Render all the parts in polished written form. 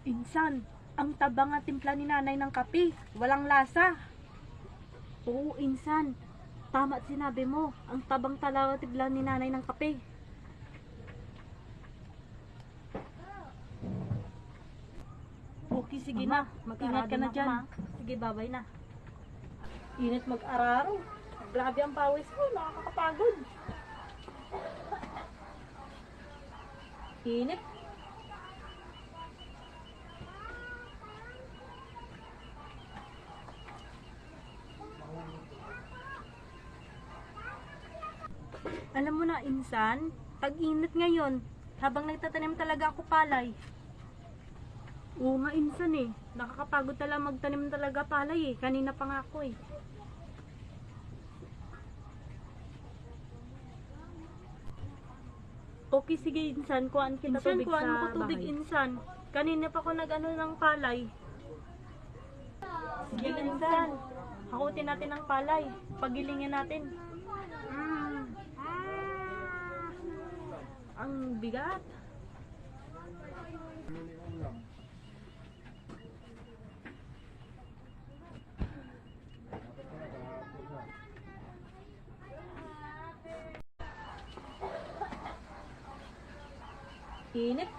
Insan, ang tabang at timpla ni nanay ng kape, walang lasa. Oo, insan. Tama at sinabi mo. Ang tabang talaw at timpla ni nanay ng kape. Okay, sige Mama, na. mag-araro Ingat ka na ako, dyan. ma. Sige, babay na. Init mag-araro. Grabe ang pawis ko, nakakapagod. Init. Alam mo na, insan, tag-init ngayon. Habang nagtatanim talaga ako palay. Oo nga, insan eh. Nakakapagod talaga magtanim talaga palay eh. Kanina pa nga ako eh. Okay, sige insan, kuhaan kita Insan, tubig kuhaan sa mo ko tubig, bahay. Insan, kanina pa ako nag-ano ng palay. Sige insan, hakutin natin ng palay. Pagilingin natin. Ang bigat. Init.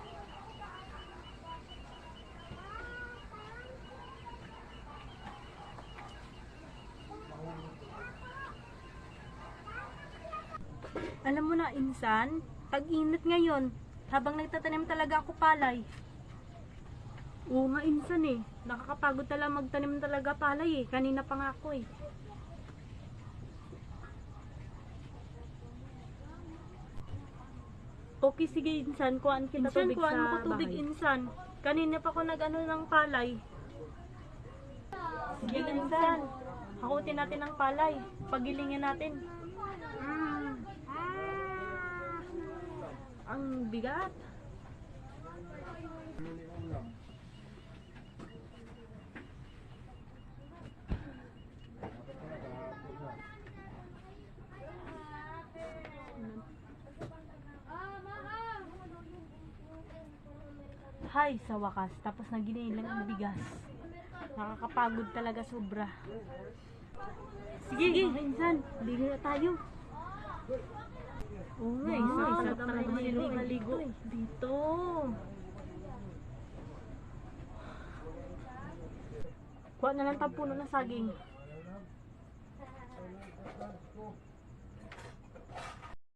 Alam mo na, insan, tag-init ngayon. Habang nagtatanim talaga ako palay. Oo nga, insan eh. Nakakapagod talaga magtanim talaga palay eh. Kanina pa nga ako eh. Okay, sige insan, kuhaan kita Insan, tubig kuhaan sa mo ko tubig, bahay. Insan, kanina pa ako nag-ano ng palay. Sige insan, hakutin natin ng palay. Pagilingin natin. Ang bigat. Hay, sa wakas, tapos na ginilang ang bigas. Nakakapagod talaga sobra. Sige, insan, ligo na tayo. Oo nga, sarap talaga maligo eh. Dito. Kuha na lang tayo puno ng saging.